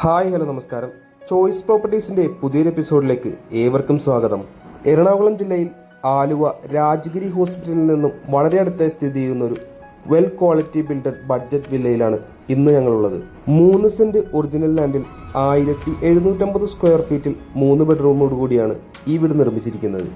Hi hello നമസ്കാരം. Choice പ്രോപ്പർട്ടീസിൻ്റെ പുതിയൊരു എപ്പിസോഡിലേക്ക് ഏവർക്കും സ്വാഗതം. എറണാകുളം ജില്ലയിൽ ആലുവ രാജഗിരി ഹോസ്പിറ്റലിൽ നിന്നും വളരെ അടുത്തായി സ്ഥിതി ചെയ്യുന്ന ഒരു വെൽ ക്വാളിറ്റി ബിൽഡഡ് ബഡ്ജറ്റ് വില്ലയിലാണ് ഇന്ന് ഞങ്ങളുള്ളത്. 3 സെന്റ് ഒറിജിനൽ ലാൻഡിൽ 1750 സ്ക്വയർ ഫീറ്റിൽ 3 ബെഡ്റൂമോട് കൂടിയാണ് ഈ വീട് നിർമ്മിച്ചിരിക്കുന്നത്.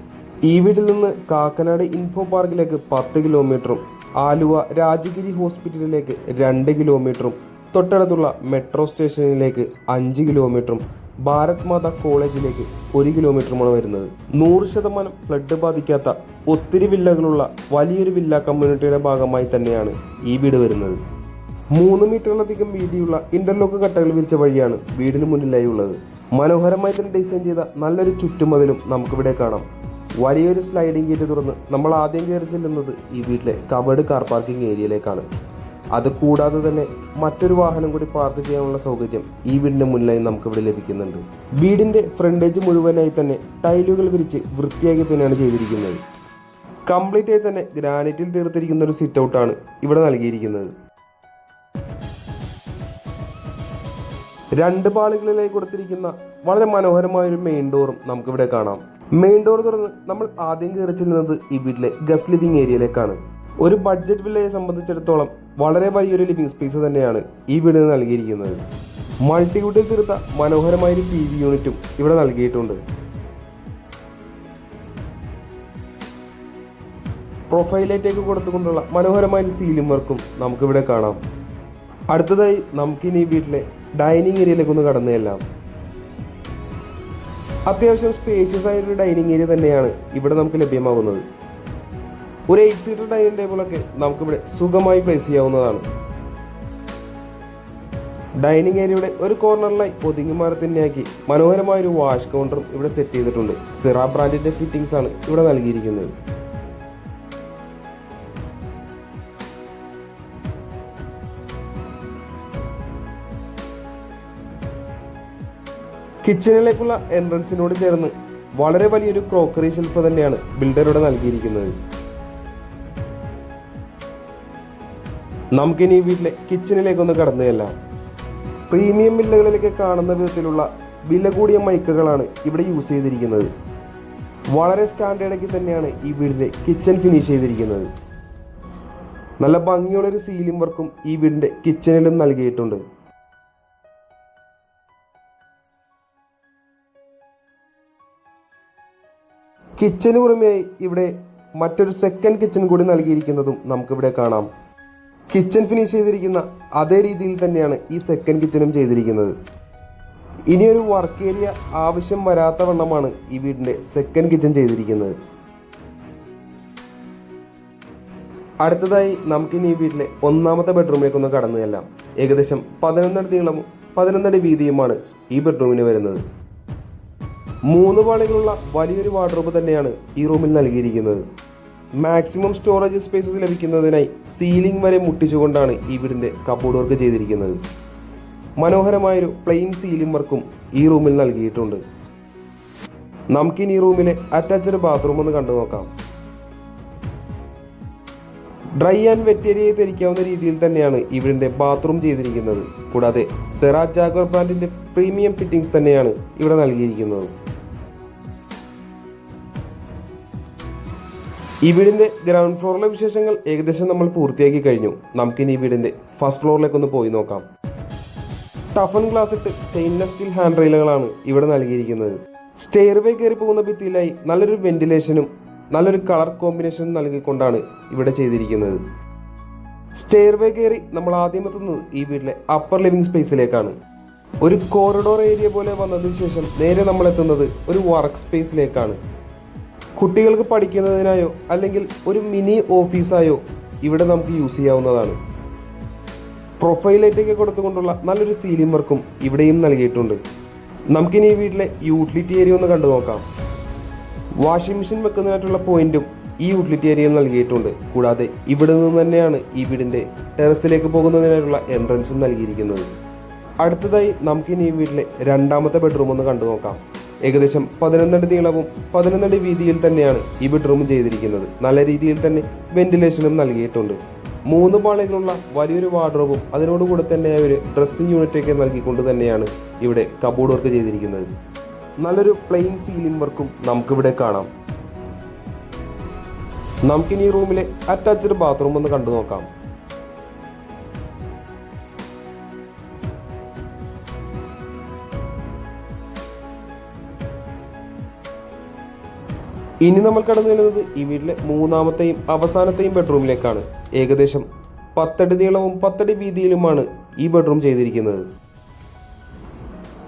ഈ വീട്ടിൽ നിന്ന് കാക്കനാട് ഇൻഫോ പാർക്കിലേക്ക് 10 കിലോമീറ്ററും ആലുവ രാജഗിരി ഹോസ്പിറ്റലിലേക്ക് 2 കിലോമീറ്ററും തൊട്ടടുത്തുള്ള മെട്രോ സ്റ്റേഷനിലേക്ക് 5 കിലോമീറ്ററും ഭാരത് മാതാ കോളേജിലേക്ക് 1 കിലോമീറ്ററുമാണ് വരുന്നത്. 100% ഫ്ലഡ് ബാധിക്കാത്ത ഒത്തിരി വില്ലകളുള്ള വലിയൊരു വില്ല കമ്മ്യൂണിറ്റിയുടെ ഭാഗമായി തന്നെയാണ് ഈ വീട് വരുന്നത്. 3 മീറ്ററിലധികം വീതിയുള്ള ഇന്റർലോക്ക് കട്ടകൾ വിരിച്ച വഴിയാണ് വീടിന് മുന്നിലായി ഉള്ളത്. മനോഹരമായി തന്നെ ഡിസൈൻ ചെയ്ത നല്ലൊരു ചുറ്റുമതിലും നമുക്കിവിടെ കാണാം. വലിയൊരു സ്ലൈഡിംഗ് ഗേറ്റ് തുറന്ന് നമ്മൾ ആദ്യം കയറി ചെല്ലുന്നത് ഈ വീട്ടിലെ കവേർഡ് കാർ പാർക്കിംഗ് ഏരിയയിലേക്കാണ്. അത് കൂടാതെ തന്നെ മറ്റൊരു വാഹനം കൂടി പാർക്ക് ചെയ്യാനുള്ള സൗകര്യം ഈ വീടിൻ്റെ മുന്നിലായി നമുക്കിവിടെ ലഭിക്കുന്നുണ്ട്. വീടിൻ്റെ ഫ്രണ്ടേജ് മുഴുവനായി തന്നെ ടൈലുകൾ വിരിച്ച് വൃത്തിയാക്കി തന്നെയാണ് ചെയ്തിരിക്കുന്നത്. കംപ്ലീറ്റ് ആയി തന്നെ ഗ്രാനൈറ്റിൽ തീർത്തിരിക്കുന്ന ഒരു സിറ്റ് ഔട്ടാണ് ഇവിടെ നൽകിയിരിക്കുന്നത്. 2 പാളികളിലായി കൊടുത്തിരിക്കുന്ന വളരെ മനോഹരമായൊരു മെയിൻ ഡോറും നമുക്കിവിടെ കാണാം. മെയിൻ ഡോർ തുറന്ന് നമ്മൾ ആദ്യം കയറി ചെല്ലുന്നത് ഈ വീട്ടിലെ ഗസ്റ്റ് ലിവിംഗ് ഏരിയയിലേക്കാണ്. ഒരു ബഡ്ജറ്റ് വില്ലയെ സംബന്ധിച്ചിടത്തോളം വളരെ വലിയൊരു ലിവിംഗ് സ്പേസ് തന്നെയാണ് ഈ വീടിന് നൽകിയിരിക്കുന്നത്. മൾട്ടിവുഡിൽ തീർത്ത മനോഹരമായൊരു TV യൂണിറ്റും ഇവിടെ നൽകിയിട്ടുണ്ട്. പ്രൊഫൈലേറ്റേക്ക് കൊടുത്തുകൊണ്ടുള്ള മനോഹരമായൊരു സീലിംഗ് വർക്കും നമുക്കിവിടെ കാണാം. അടുത്തതായി നമുക്കിനി ഈ വീട്ടിലെ ഡൈനിങ് ഏരിയയിലേക്കൊന്ന് കടന്നു ചെല്ലാം. അത്യാവശ്യം സ്പേഷ്യസ് ആയൊരു ഡൈനിങ് ഏരിയ തന്നെയാണ് ഇവിടെ നമുക്ക് ലഭ്യമാകുന്നത്. ഒരു 8 സീറ്റർ ഡൈനിങ് ടേബിളൊക്കെ നമുക്കിവിടെ സുഖമായി പ്ലേസ് ചെയ്യാവുന്നതാണ്. ഡൈനിങ് ഏരിയയുടെ ഒരു കോർണറിലായി ഒതുങ്ങി മാറി തന്നെയാക്കി മനോഹരമായൊരു വാഷ് കൗണ്ടറും ഇവിടെ സെറ്റ് ചെയ്തിട്ടുണ്ട്. സിറ ബ്രാൻഡിന്റെ ഫിറ്റിംഗ്സ് ആണ് ഇവിടെ നൽകിയിരിക്കുന്നത്. കിച്ചണിലേക്കുള്ള എൻട്രൻസിനോട് ചേർന്ന് വളരെ വലിയൊരു ക്രോക്കറി ഷെൽഫ് തന്നെയാണ് ബിൽഡറുടെ നൽകിയിരിക്കുന്നത്. നമുക്കിനി ഈ വീട്ടിലെ കിച്ചണിലേക്കൊന്ന് കടന്നു ചെല്ലാം. പ്രീമിയം വില്ലകളിലേക്ക് കാണുന്ന വിധത്തിലുള്ള വില കൂടിയ മൈക്കുകളാണ് ഇവിടെ യൂസ് ചെയ്തിരിക്കുന്നത്. വളരെ സ്റ്റാൻഡേർഡാക്കി തന്നെയാണ് ഈ വീടിൻ്റെ കിച്ചൺ ഫിനിഷ് ചെയ്തിരിക്കുന്നത്. നല്ല ഭംഗിയുള്ളൊരു സീലിംഗ് വർക്കും ഈ വീടിൻ്റെ കിച്ചണിലും നൽകിയിട്ടുണ്ട്. കിച്ചന് പുറമെയായി ഇവിടെ മറ്റൊരു സെക്കൻഡ് കിച്ചൺ കൂടി നൽകിയിരിക്കുന്നതും നമുക്കിവിടെ കാണാം. കിച്ചൺ ഫിനിഷ് ചെയ്തിരിക്കുന്ന അതേ രീതിയിൽ തന്നെയാണ് ഈ സെക്കൻഡ് കിച്ചണും ചെയ്തിരിക്കുന്നത്. ഇനിയൊരു വർക്ക് ഏരിയ ആവശ്യം വരാത്ത വണ്ണമാണ് ഈ വീടിൻ്റെ സെക്കൻഡ് കിച്ചൺ ചെയ്തിരിക്കുന്നത്. അടുത്തതായി നമുക്കിനി ഈ വീട്ടിലെ 1ാമത്തെ ബെഡ്റൂമിലേക്കൊന്ന് കടന്നു ചെല്ലാം. ഏകദേശം 11 അടി നീളവും 11 അടി വീതിയുമാണ് ഈ ബെഡ്റൂമിന് വരുന്നത്. 3 പാളികളുള്ള വലിയൊരു വാർഡ്രോബ് തന്നെയാണ് ഈ റൂമിൽ നൽകിയിരിക്കുന്നത്. മാക്സിമം സ്റ്റോറേജ് സ്പേസസ് ലഭിക്കുന്നതിനായി സീലിംഗ് വരെ മുട്ടിച്ചുകൊണ്ടാണ് ഈ വീടിൻ്റെ കബോർഡ് വർക്ക് ചെയ്തിരിക്കുന്നത്. മനോഹരമായൊരു പ്ലെയിൻ സീലിംഗ് വർക്കും ഈ റൂമിൽ നൽകിയിട്ടുണ്ട്. നമുക്കിനി ഈ റൂമിലെ അറ്റാച്ച്ഡ് ബാത്റൂം ഒന്ന് കണ്ടു നോക്കാം. ഡ്രൈ ആൻഡ് വെറ്റ് ഏരിയയെ ധരിക്കാവുന്ന രീതിയിൽ തന്നെയാണ് ഈ വീടിൻ്റെ ബാത്റൂം ചെയ്തിരിക്കുന്നത്. കൂടാതെ സെറ ജാഗ്വർ ബ്രാൻഡിൻ്റെ പ്രീമിയം ഫിറ്റിംഗ്സ് തന്നെയാണ് ഇവിടെ നൽകിയിരിക്കുന്നത്. ഈ വീടിൻ്റെ ഗ്രൗണ്ട് ഫ്ലോറിലെ വിശേഷങ്ങൾ ഏകദേശം നമ്മൾ പൂർത്തിയാക്കി കഴിഞ്ഞു. നമുക്കിനി ഈ വീടിൻ്റെ ഫസ്റ്റ് ഫ്ലോറിലേക്കൊന്ന് പോയി നോക്കാം. ടഫൻ ഗ്ലാസ് ഇട്ട് സ്റ്റെയിൻലെസ് സ്റ്റീൽ ഹാൻഡ് റെയിലുകളാണ് ഇവിടെ നൽകിയിരിക്കുന്നത്. സ്റ്റെയർവേ കയറി പോകുന്ന ഭിത്തിയിലായി നല്ലൊരു വെന്റിലേഷനും നല്ലൊരു കളർ കോമ്പിനേഷനും നൽകിക്കൊണ്ടാണ് ഇവിടെ ചെയ്തിരിക്കുന്നത്. സ്റ്റെയർവേ കയറി നമ്മൾ ആദ്യം എത്തുന്നത് ഈ വീട്ടിലെ അപ്പർ ലിവിംഗ് സ്പേസിലേക്കാണ്. ഒരു കോറിഡോർ ഏരിയ പോലെ വന്നതിന് ശേഷം നേരെ നമ്മൾ എത്തുന്നത് ഒരു വർക്ക് സ്പേസിലേക്കാണ്. കുട്ടികൾക്ക് പഠിക്കുന്നതിനായോ അല്ലെങ്കിൽ ഒരു മിനി ഓഫീസായോ ഇവിടെ നമുക്ക് യൂസ് ചെയ്യാവുന്നതാണ്. പ്രൊഫൈലേറ്റൊക്കെ കൊടുത്തുകൊണ്ടുള്ള നല്ലൊരു സീലിംഗ് വർക്കും ഇവിടെയും നൽകിയിട്ടുണ്ട്. നമുക്കിനി ഈ വീട്ടിലെ യൂട്ടിലിറ്റി ഏരിയ ഒന്ന് കണ്ടു നോക്കാം. വാഷിംഗ് മെഷീൻ വെക്കുന്നതിനായിട്ടുള്ള പോയിന്റും ഈ യൂട്ടിലിറ്റി ഏരിയയിൽ നൽകിയിട്ടുണ്ട്. കൂടാതെ ഇവിടെ നിന്ന് തന്നെയാണ് ഈ വീടിൻ്റെ ടെറസിലേക്ക് പോകുന്നതിനായിട്ടുള്ള എൻട്രൻസും നൽകിയിരിക്കുന്നത്. അടുത്തതായി നമുക്കിനി ഈ വീട്ടിലെ 2ാമത്തെ ബെഡ്റൂം ഒന്ന് കണ്ടു നോക്കാം. ഏകദേശം 11 അടി നീളവും 11 അടി വീതിയിൽ തന്നെയാണ് ഈ ബെഡ്റൂം ചെയ്തിരിക്കുന്നത്. നല്ല രീതിയിൽ തന്നെ വെന്റിലേഷനും നൽകിയിട്ടുണ്ട്. 3 പാളികളുള്ള വലിയൊരു വാർഡ്രോബും അതിനോടുകൂടെ തന്നെ ഒരു ഡ്രസ്സിംഗ് യൂണിറ്റൊക്കെ നൽകിക്കൊണ്ട് തന്നെയാണ് ഇവിടെ കബോർഡ് വർക്ക് ചെയ്തിരിക്കുന്നത്. നല്ലൊരു പ്ലെയിൻ സീലിംഗ് വർക്കും നമുക്കിവിടെ കാണാം. നമുക്കിനി ഈ റൂമിലെ അറ്റാച്ച്ഡ് ബാത്റൂം ഒന്ന് കണ്ടു നോക്കാം. ഇനി നമ്മൾ കടന്നു ചെല്ലുന്നത് ഈ വീട്ടിലെ 3ാമത്തെയും അവസാനത്തെയും ബെഡ്റൂമിലേക്കാണ്. ഏകദേശം 10 അടി നീളവും 10 അടി വീതിയിലുമാണ് ഈ ബെഡ്റൂം ചെയ്തിരിക്കുന്നത്.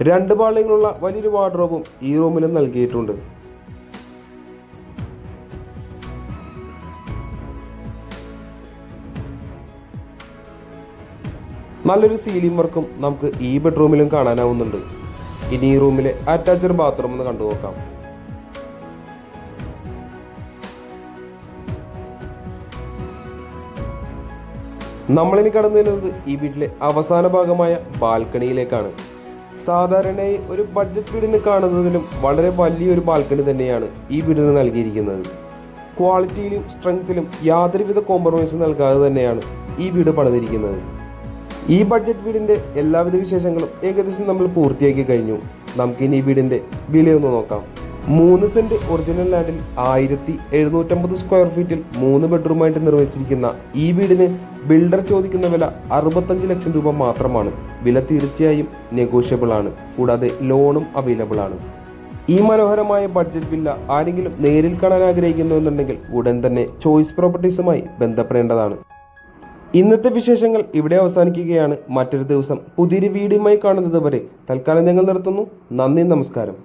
2 പാളികളുള്ള വലിയൊരു വാർഡ്രോബും ഈ റൂമിലും നൽകിയിട്ടുണ്ട്. നല്ലൊരു സീലിംഗ് വർക്കും നമുക്ക് ഈ ബെഡ്റൂമിലും കാണാനാവുന്നുണ്ട്. ഇനി ഈ റൂമിലെ അറ്റാച്ച്ഡ് ബാത്റൂം ഒന്ന് കണ്ടു നോക്കാം. നമ്മളിനി കടന്നു വരുന്നത് ഈ വീട്ടിലെ അവസാന ഭാഗമായ ബാൽക്കണിയിലേക്കാണ്. സാധാരണയായി ഒരു ബഡ്ജറ്റ് വീടിന് കാണുന്നതിലും വളരെ വലിയൊരു ബാൽക്കണി തന്നെയാണ് ഈ വീടിന് നൽകിയിരിക്കുന്നത്. ക്വാളിറ്റിയിലും സ്ട്രെങ്ത്തിലും യാതൊരുവിധ കോംപ്രമൈസും നൽകാതെ തന്നെയാണ് ഈ വീട് പണിതിരിക്കുന്നത്. ഈ ബഡ്ജറ്റ് വീടിൻ്റെ എല്ലാവിധ വിശേഷങ്ങളും ഏകദേശം നമ്മൾ പൂർത്തിയാക്കി കഴിഞ്ഞു. നമുക്കിനി ഈ വീടിൻ്റെ വിലയൊന്ന് നോക്കാം. 3 സെന്റ് ഒറിജിനൽ ലാൻഡിൽ 1750 സ്ക്വയർ ഫീറ്റിൽ 3 ബെഡ്റൂമായിട്ട് നിർമ്മിച്ചിരിക്കുന്ന ഈ വീടിന് ബിൽഡർ ചോദിക്കുന്ന വില 65 ലക്ഷം രൂപ മാത്രമാണ്. വില തീർച്ചയായും നെഗോഷ്യബിൾ ആണ്. കൂടാതെ ലോണും അവൈലബിൾ ആണ്. ഈ മനോഹരമായ ബഡ്ജറ്റ് വില്ല ആരെങ്കിലും നേരിൽ കാണാൻ ആഗ്രഹിക്കുന്നുണ്ടെങ്കിൽ ഉടൻ തന്നെ ചോയ്സ് പ്രോപ്പർട്ടീസുമായി ബന്ധപ്പെടേണ്ടതാണ്. ഇന്നത്തെ വിശേഷങ്ങൾ ഇവിടെ അവസാനിക്കുകയാണ്. മറ്റൊരു ദിവസം പുതിയൊരു വീഡിയോയുമായി കാണുന്നത് വരെ തൽക്കാലം ഞങ്ങൾ നിർത്തുന്നു. നന്ദി, നമസ്കാരം.